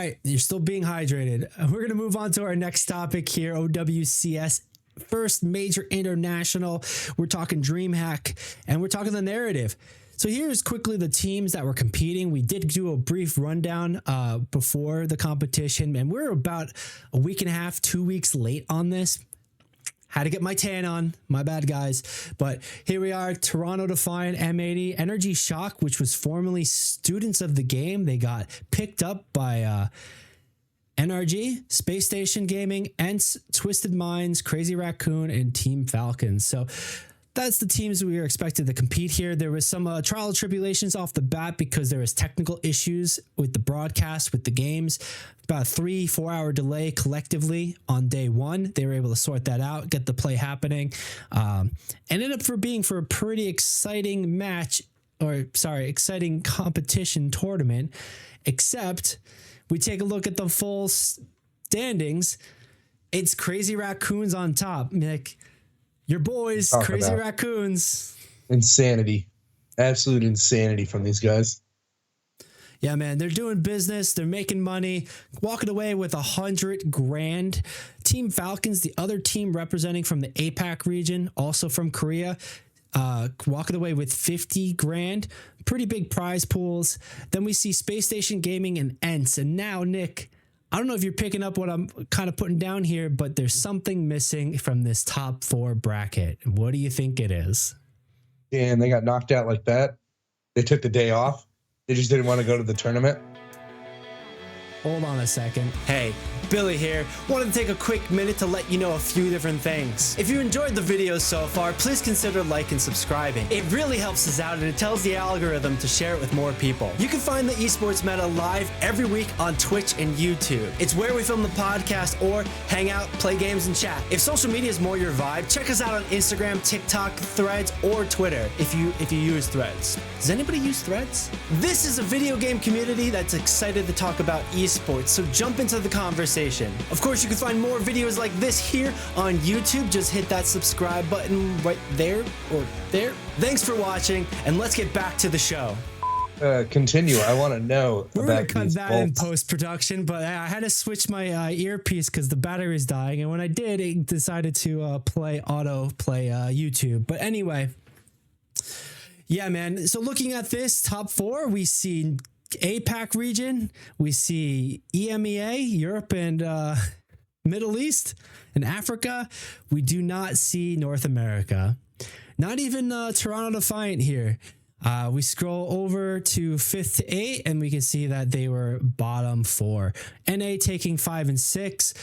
right, you're still being hydrated. We're going to move on to our next topic here, OWCS. First major international. We're talking DreamHack, and we're talking the narrative. So here's quickly the teams that were competing. We did do a brief rundown before the competition, and we're about a week and a half, 2 weeks late on this. Had to get my tan on. My bad, guys. But here we are. Toronto Defiant, M80, Energy Shock, which was formerly Students of the Game. They got picked up by NRG, Space Station Gaming, ENCE, Twisted Minds, Crazy Raccoon, and Team Falcons. So that's the teams we were expected to compete here. There was some trial tribulations off the bat because there was technical issues with the broadcast, with the games. About a 3-4 hour delay collectively on day one. They were able to sort that out, get the play happening. Ended up being a pretty exciting exciting competition tournament, except we take a look at the full standings. It's Crazy Raccoons on top, Nick. Your boys, Crazy Raccoons. Insanity. Absolute insanity from these guys. Yeah, man, they're doing business. They're making money, walking away with $100 grand. Team Falcons, the other team representing from the APAC region, also from Korea, walking away with 50 grand. Pretty big prize pools. Then we see Space Station Gaming and ENCE. And now, Nick, I don't know if you're picking up what I'm kind of putting down here, but there's something missing from this top 4 bracket. What do you think it is? And they got knocked out like that. They took the day off. They just didn't want to go to the tournament. Hold on a second. Hey, Billy here. Wanted to take a quick minute to let you know a few different things. If you enjoyed the video so far, please consider liking and subscribing. It really helps us out and it tells the algorithm to share it with more people. You can find the Esports Meta live every week on Twitch and YouTube. It's where we film the podcast or hang out, play games, and chat. If social media is more your vibe, check us out on Instagram, TikTok, Threads, or Twitter if you use Threads. Does anybody use Threads? This is a video game community that's excited to talk about esports, so jump into the conversation. Of course, you can find more videos like this here on YouTube. Just hit that subscribe button right there or there. Thanks for watching, and let's get back to the show. Continue. I want to know. We're going to cut that in post-production, but I had to switch my earpiece because the battery is dying, and when I did, it decided to autoplay YouTube. But anyway, yeah, man. So looking at this top 4, we see APAC region, we see EMEA, Europe and Middle East and Africa. We do not see North America. Not even Toronto Defiant here. We scroll over to 5th to 8 and we can see that they were bottom 4. NA taking 5 and 6.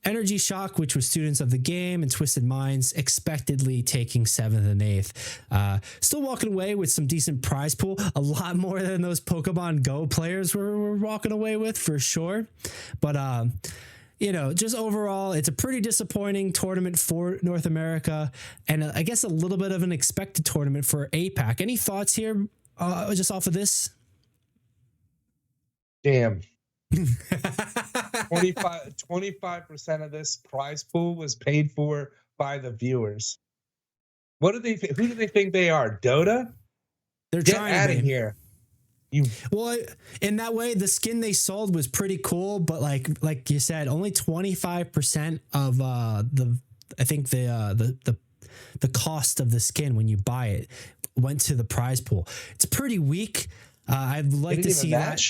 Energy Shock, which was Students of the Game, and Twisted Minds expectedly taking 7th and 8th. Still walking away with some decent prize pool. A lot more than those Pokemon Go players were walking away with for sure. But you know, just overall, it's a pretty disappointing tournament for North America, and I guess a little bit of an expected tournament for APAC. Any thoughts here, just off of this? Damn. 25% of this prize pool was paid for by the viewers. What do they? Who do they think they are? Dota? They're Get trying out of here. Well, in that way, the skin they sold was pretty cool, but like you said, only 25% of the cost of the skin when you buy it went to the prize pool. It's pretty weak. I'd like to see that.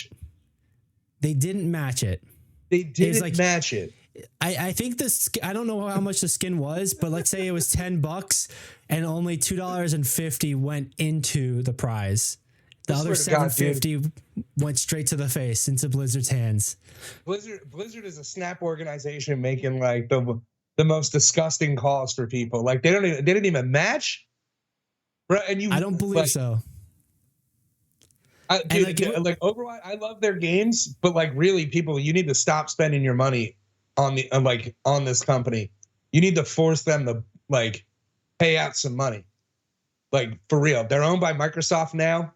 They didn't match it. They didn't match it. I think this. I don't know how much the skin was, but let's say it was $10 and only $2.50 went into the prize. The other $7.50 went straight to the face, into Blizzard's hands. Blizzard is a snap organization making like the most disgusting calls for people. Like they didn't even match. Right? And I don't believe so. Dude, like Overwatch, I love their games, but like really, people, you need to stop spending your money on the on this company. You need to force them to like pay out some money. Like for real, they're owned by Microsoft now.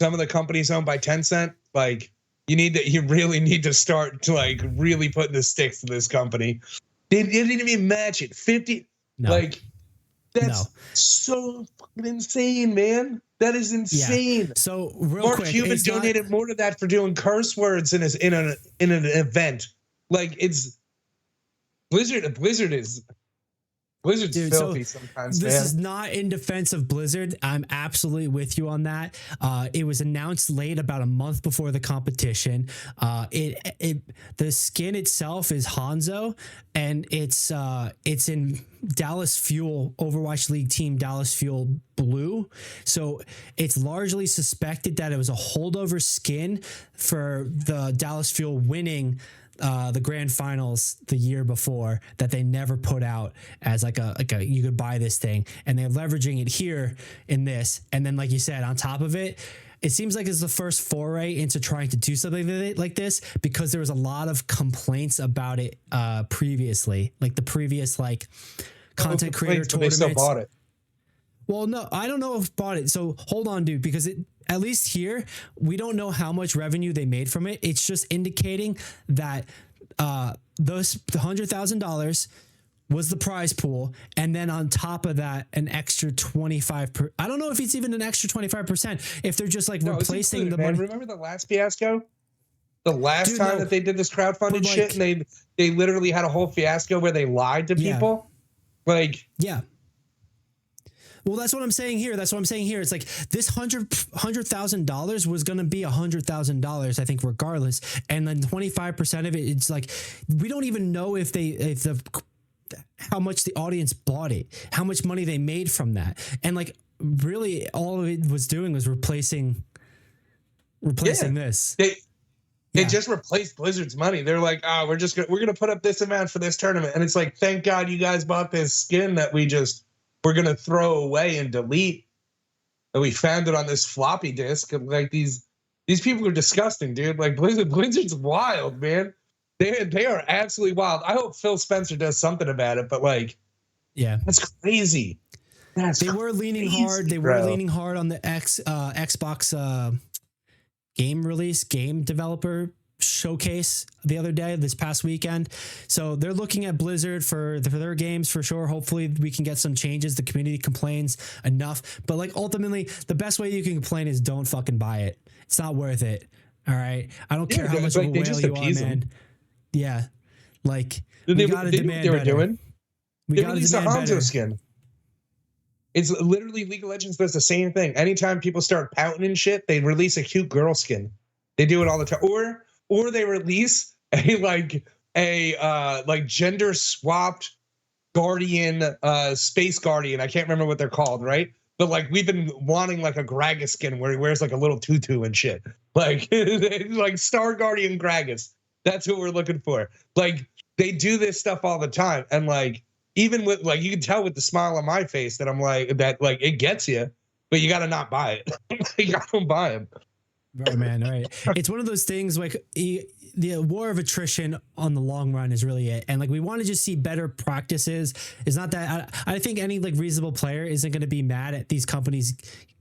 Some of the companies owned by Tencent. Like you really need to start to like really put the sticks to this company. They didn't even match it. 50. No. Like that's so fucking insane, man. That is insane. Yeah. So real Mark quick, Cuban donated more to that for doing curse words in an event. Like, it's Blizzard's dude, filthy sometimes, this man. is not in defense of Blizzard. I'm absolutely with you on that. It was announced late, about a month before the competition. The skin itself is Hanzo, and it's in Dallas Fuel, Overwatch League team Dallas Fuel blue. So it's largely suspected that it was a holdover skin for the Dallas Fuel winning the grand finals the year before, that they never put out as like a you could buy this thing, and they're leveraging it here in this. And then, like you said, on top of it, it seems like it's the first foray into trying to do something with it like this, because there was a lot of complaints about it previously, like the previous like content creator tournaments. They still bought it. Well, no, I don't know if bought it. So hold on, dude, because at least here, we don't know how much revenue they made from it. It's just indicating that the $100,000 was the prize pool, and then on top of that, an extra 25%. I don't know if it's even an extra 25%. If they're just like replacing the money. Remember the last fiasco? The last time that they did this crowdfunded shit, and they literally had a whole fiasco where they lied to people. Like, yeah. Well, that's what I'm saying here. It's like this $100,000 was going to be $100,000, I think, regardless. And then 25% of it, it's like, we don't even know how much the audience bought it, how much money they made from that. And like, really all of it was doing was replacing this. They just replaced Blizzard's money. They're like, we're going to put up this amount for this tournament. And it's like, thank God you guys bought this skin that we're going to throw away and delete. And we found it on this floppy disk. And like, these people are disgusting, dude. Like, Blizzard's wild, man. They are absolutely wild. I hope Phil Spencer does something about it, but like, yeah, that's crazy. They were leaning hard. They were leaning hard on the Xbox game developer showcase this past weekend. So they're looking at Blizzard for their games for sure. Hopefully we can get some changes. The community complains enough, but like, ultimately the best way you can complain is don't fucking buy it. It's not worth it. All right. I don't care how much of a whale you are, man. Yeah. Like, we gotta demand better. They released a Hanzo skin. It's literally League of Legends does the same thing. Anytime people start pouting and shit, they release a cute girl skin. They do it all the time. Or they release a gender swapped guardian, space guardian. I can't remember what they're called, right? But like, we've been wanting like a Gragas skin where he wears like a little tutu and shit. Like, like Star Guardian Gragas. That's what we're looking for. Like, they do this stuff all the time. And like, even with like, you can tell with the smile on my face that I'm like, that like, it gets you, but you got to not buy it. You got to buy them. Right, man. Right. It's one of those things like the war of attrition on the long run is really it. And like, we want to just see better practices. It's not that I think any like reasonable player isn't going to be mad at these companies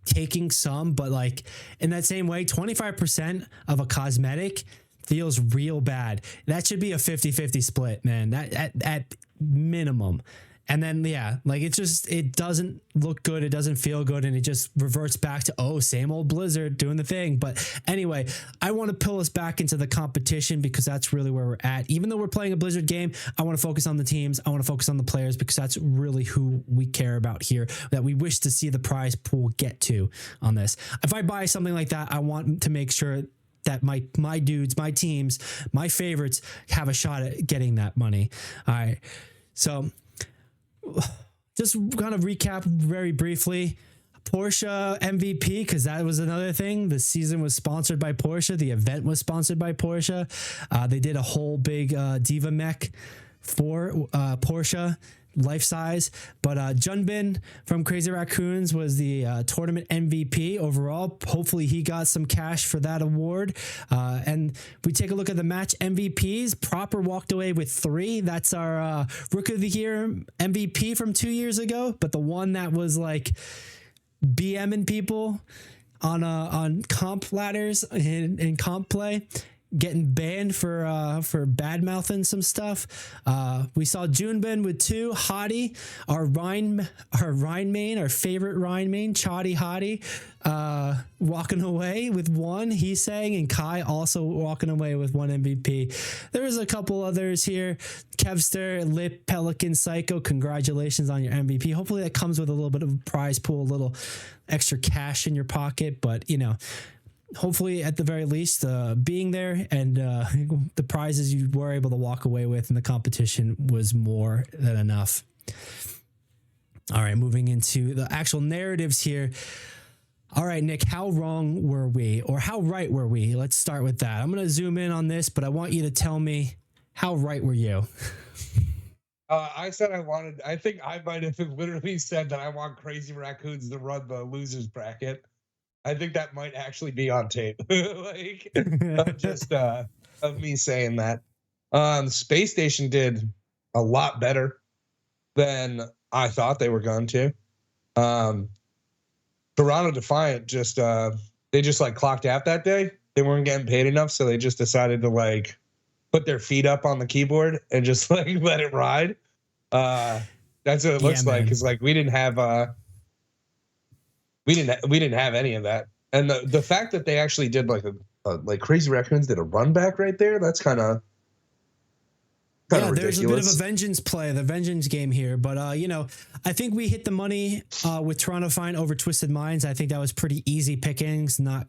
taking some, but like, in that same way, 25% of a cosmetic feels real bad. That should be a 50-50 split, man. That at minimum. And then, yeah, like, it doesn't look good. It doesn't feel good. And it just reverts back to, same old Blizzard doing the thing. But anyway, I want to pull us back into the competition, because that's really where we're at. Even though we're playing a Blizzard game, I want to focus on the teams. I want to focus on the players, because that's really who we care about here, that we wish to see the prize pool get to on this. If I buy something like that, I want to make sure that my dudes, my teams, my favorites have a shot at getting that money. All right. So just kind of recap very briefly. Porsche MVP, because that was another thing. The season was sponsored by Porsche. The event was sponsored by Porsche. They did a whole big Diva mech for Porsche, life size. But Junbin from Crazy Raccoons was the tournament MVP overall. Hopefully he got some cash for that award. And we take a look at the match MVPs. Proper walked away with 3. That's our Rookie of the Year MVP from 2 years ago. But the one that was like BMing people on comp ladders in comp play getting banned for bad mouthing some stuff. We saw Junebin with 2, Hottie, our Rhine main, our favorite Rhine main, Chotty Hottie, walking away with 1, he's saying, and Kai also walking away with 1 MVP. There was a couple others here. Kevster, Lip, Pelican, Psycho, congratulations on your MVP. Hopefully that comes with a little bit of a prize pool, a little extra cash in your pocket, but you know, hopefully at the very least being there and the prizes you were able to walk away with in the competition was more than enough. All right, moving into the actual narratives here. All right, Nick, how wrong were we, or how right were we? Let's start with that. I'm going to zoom in on this, but I want you to tell me, how right were you? I said I think I might have literally said that I want Crazy Raccoons to run the losers bracket. I think that might actually be on tape. Like, just of me saying that. Space Station did a lot better than I thought they were going to. Toronto Defiant just they just like clocked out that day. They weren't getting paid enough, so they just decided to like put their feet up on the keyboard and just like let it ride. That's what it looks like. It's like we didn't have we didn't have any of that. And the fact that they actually did like Crazy Raccoons did a run back right there, that's kind of ridiculous. There's a bit of a vengeance play, the vengeance game here. But, you know, I think we hit the money with Toronto Fine over Twisted Minds. I think that was pretty easy pickings. And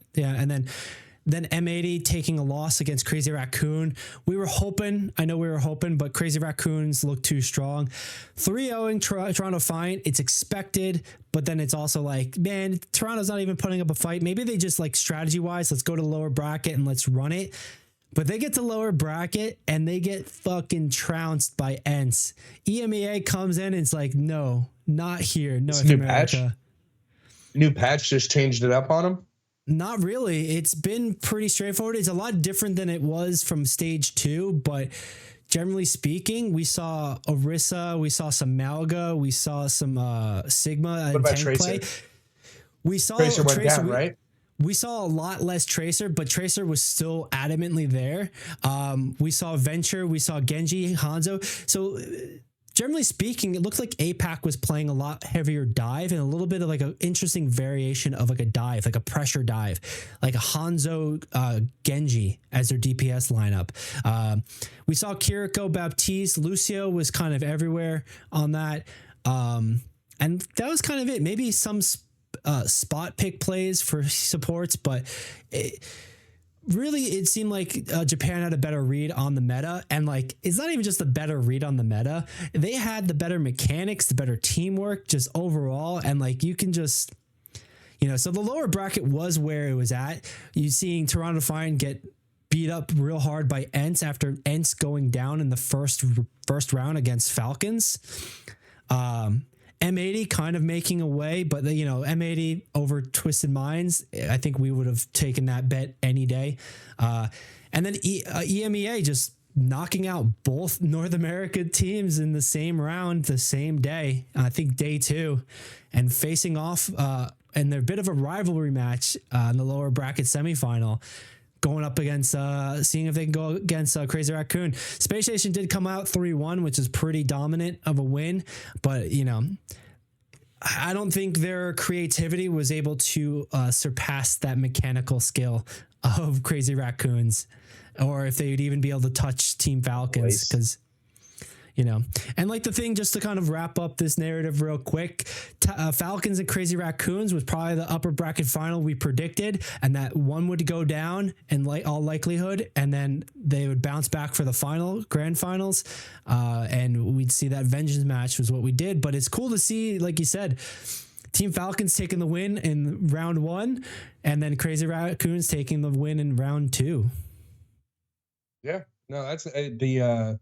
then M80 taking a loss against Crazy Raccoon. We were hoping, but Crazy Raccoons looked too strong. 3-0 Toronto Fine. It's expected, but then it's also like, man, Toronto's not even putting up a fight. Maybe they just like strategy-wise, let's go to the lower bracket and let's run it. But they get to lower bracket and they get fucking trounced by ENCE. EMEA comes in and it's like, no, not here. North America. New patch just changed it up on them? Not really. It's been pretty straightforward. It's a lot different than it was from stage 2, but generally speaking, we saw Orisa, we saw some Malga, we saw some Sigma and tank Tracer? play. We saw Tracer went down, right? We saw a lot less Tracer, but Tracer was still adamantly there. We saw Venture, we saw Genji, Hanzo. So generally speaking, it looked like APAC was playing a lot heavier dive and a little bit of like an interesting variation of like a dive, like a pressure dive, like a Hanzo Genji as their DPS lineup. We saw Kiriko, Baptiste, Lucio was kind of everywhere on that. And that was kind of it. Maybe some spot pick plays for supports, but it seemed like Japan had a better read on the meta, and like it's not even just a better read on the meta, they had the better mechanics, the better teamwork just overall, and like you can just, you know, so the lower bracket was where it was at. You seeing Toronto Fine get beat up real hard by ENCE after ENCE going down in the first round against Falcons. M80 kind of making a way, but you know, M80 over Twisted Minds, I think we would have taken that bet any day. And then EMEA just knocking out both North America teams in the same round, the same day, I think day 2, and facing off, and they're a bit of a rivalry match in the lower bracket semifinal, going up against, seeing if they can go against Crazy Raccoon. Space Station did come out 3-1, which is pretty dominant of a win, but you know, I don't think their creativity was able to surpass that mechanical skill of Crazy Raccoons, or if they would even be able to touch Team Falcons, because, you know, and like the thing, just to kind of wrap up this narrative real quick, Falcons and Crazy Raccoons was probably the upper bracket final we predicted, and that one would go down in all likelihood, and then they would bounce back for the grand finals, and we'd see that vengeance match was what we did. But it's cool to see, like you said, Team Falcons taking the win in round 1, and then Crazy Raccoons taking the win in round 2. Yeah, no, that's the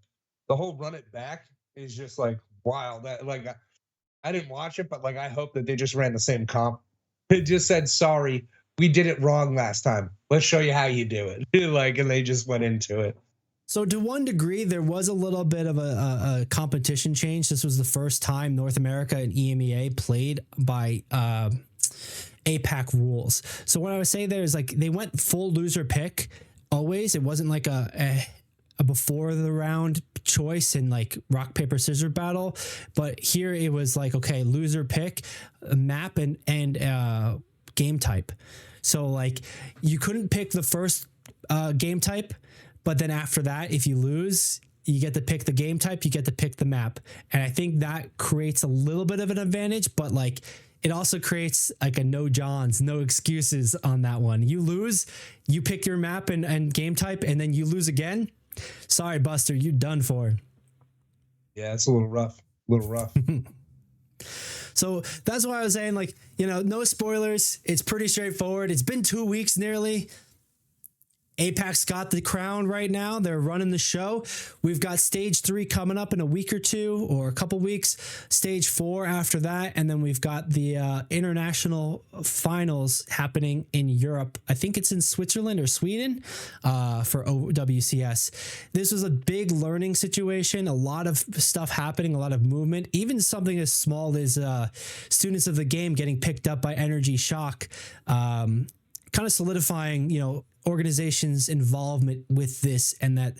whole run it back is just like wild. That like I didn't watch it, but like I hope that they just ran the same comp. It just said, sorry, we did it wrong last time. Let's show you how you do it. Like, and they just went into it. So to one degree, there was a little bit of a competition change. This was the first time North America and EMEA played by APAC rules. So what I would say there is like they went full loser pick always. It wasn't like a before the round choice in like rock, paper, scissors battle. But here it was like, okay, loser pick a map and game type. So like you couldn't pick the first game type, but then after that, if you lose, you get to pick the game type, you get to pick the map. And I think that creates a little bit of an advantage, but like it also creates like a no Johns, no excuses on that one. You lose, you pick your map and game type, and then you lose again. Sorry, Buster, you're done for. Yeah, it's a little rough. So that's why I was saying, like, you know, no spoilers. It's pretty straightforward. It's been 2 weeks nearly. Apex got the crown right now. They're running the show. We've got stage 3 coming up in a week or two or a couple weeks. Stage 4 after that. And then we've got the international finals happening in Europe. I think it's in Switzerland or Sweden for OWCS. This was a big learning situation. A lot of stuff happening, a lot of movement, even something as small as students of the game getting picked up by Energy Shock, kind of solidifying, you know, organizations' involvement with this, and that,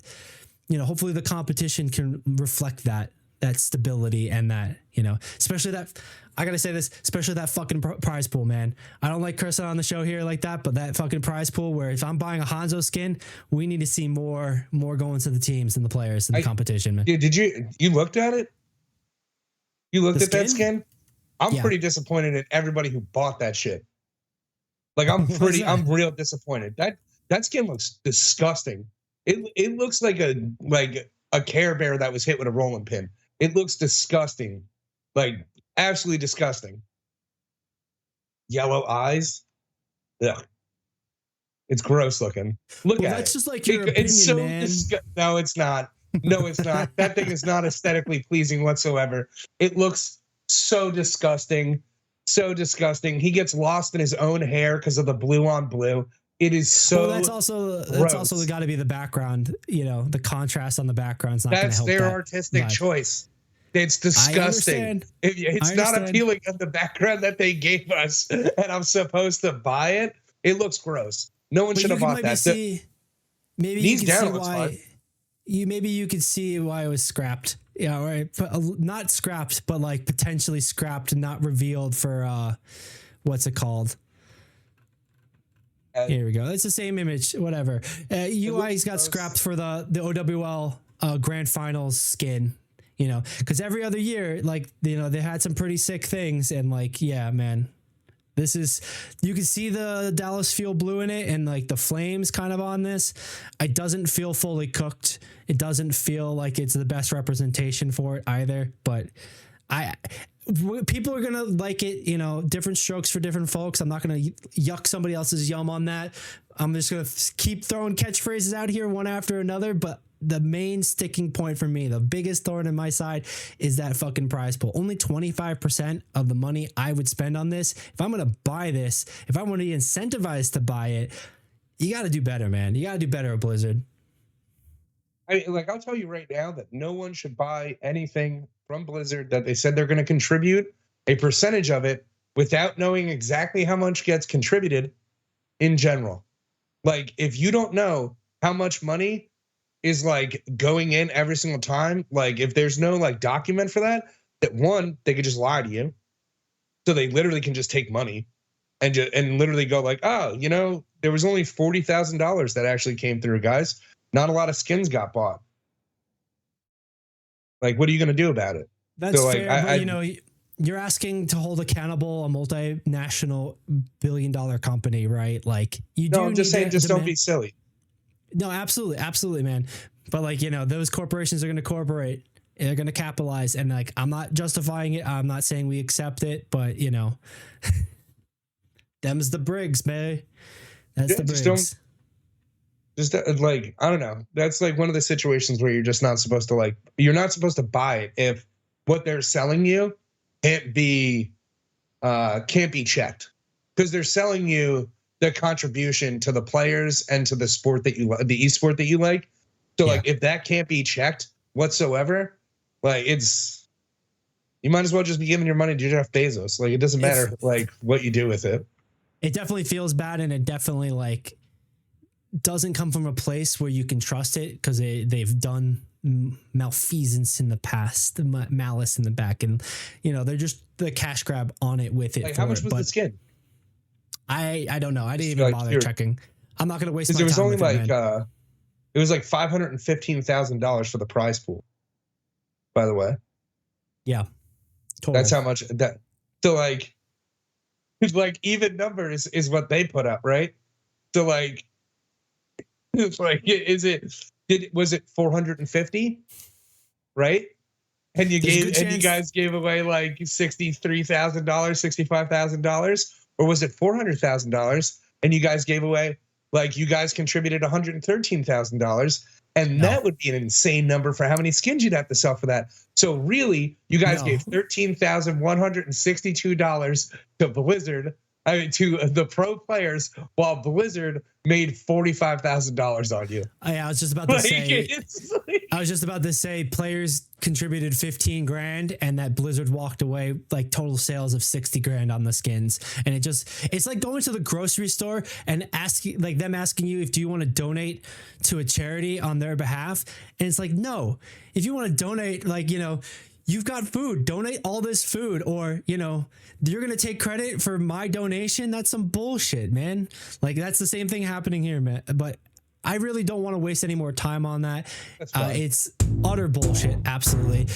you know, hopefully the competition can reflect that stability and that, you know, especially that, I gotta say this, especially that fucking prize pool, man. I don't like cursing on the show here like that, but that fucking prize pool where if I'm buying a Hanzo skin, we need to see more going to the teams and the players in the competition, man. Did you looked at it? You looked at that skin? I'm pretty disappointed in everybody who bought that shit. Like I'm real disappointed. That skin looks disgusting. It looks like a Care Bear that was hit with a rolling pin. It looks disgusting, like absolutely disgusting. Yellow eyes, ugh. It's gross looking. Look at that's it. just like your opinion, it's so man. No, it's not. No, it's not. That thing is not aesthetically pleasing whatsoever. It looks so disgusting. So disgusting. He gets lost in his own hair because of the blue on blue. It is so. Well, that's also got to be the background. You know, the contrast on the background's not going to help. That's their artistic choice. It's disgusting. It's not appealing of the background that they gave us, and I'm supposed to buy it. It looks gross. No one should have bought that. Maybe you can see why. Maybe you could see why it was scrapped. Yeah, right. Not scrapped, but like potentially scrapped and not revealed for what's it called? Here we go. It's the same image. Whatever. UI's got scrapped for the OWL Grand Finals skin. You know, because every other year, like, you know, they had some pretty sick things, and like, yeah, man. This is, you can see the Dallas Fuel Blue in it and like the flames kind of on this. It doesn't feel fully cooked. It doesn't feel like it's the best representation for it either. But people are going to like it, you know, different strokes for different folks. I'm not going to yuck somebody else's yum on that. I'm just going to keep throwing catchphrases out here one after another. But the main sticking point for me, the biggest thorn in my side, is that fucking prize pool. Only 25% of the money I would spend on this. If I'm going to buy this, if I want to be incentivized to buy it, you got to do better, man. You got to do better at Blizzard. I'll tell you right now that no one should buy anything from Blizzard that they said they're going to contribute a percentage of it without knowing exactly how much gets contributed in general. Like, if you don't know how much money is like going in every single time, like if there's no like document for that one, they could just lie to you. So they literally can just take money and literally go like, oh, you know, there was only $40,000 that actually came through, guys. Not a lot of skins got bought. Like, what are you going to do about it? That's so, fair, but you know, you're asking to hold accountable a multinational billion-dollar company, right? Like, you do. No, I'm just saying, just don't be silly. No, absolutely, man. But like, you know, those corporations are going to corporate. They're going to capitalize, and like, I'm not justifying it. I'm not saying we accept it, but you know, them's the Briggs, man. That's the Briggs. Just like, I don't know. That's like one of the situations where you're just not supposed to like. You're not supposed to buy it if what they're selling you can't be checked, because they're selling you the contribution to the players and to the sport that you like, the esport that you like. So like, if that can't be checked whatsoever, like you might as well just be giving your money to Jeff Bezos. Like, it doesn't matter like what you do with it. It definitely feels bad, and it definitely like doesn't come from a place where you can trust it, because they've done malfeasance in the past, the malice in the back, and they're just the cash grab on it with it. Like, how much was the skin? I don't know. I didn't even bother checking. I'm not gonna waste my time. It was only with it was like $515,000 for the prize pool. By the way. Yeah. Total. That's how much that. So like even numbers is what they put up, right? So like, it's like, was it 450, right? And you guys gave away like $63,000, $65,000, or was it $400,000? And you guys gave away, like, you guys contributed $113,000, and that would be an insane number for how many skins you'd have to sell for that. So really, you guys gave $13,162 to Blizzard, to the pro players, while Blizzard made $45,000 on you. I was just about to say. I was just about to say, players contributed 15 grand, and that Blizzard walked away like total sales of 60 grand on the skins. And it's like going to the grocery store and asking you do you want to donate to a charity on their behalf, and it's like, no. If you want to donate, you've got food, donate all this food, or you're gonna take credit for my donation. That's some bullshit, man. Like, that's the same thing happening here, man. But I really don't want to waste any more time on that. It's utter bullshit. Absolutely.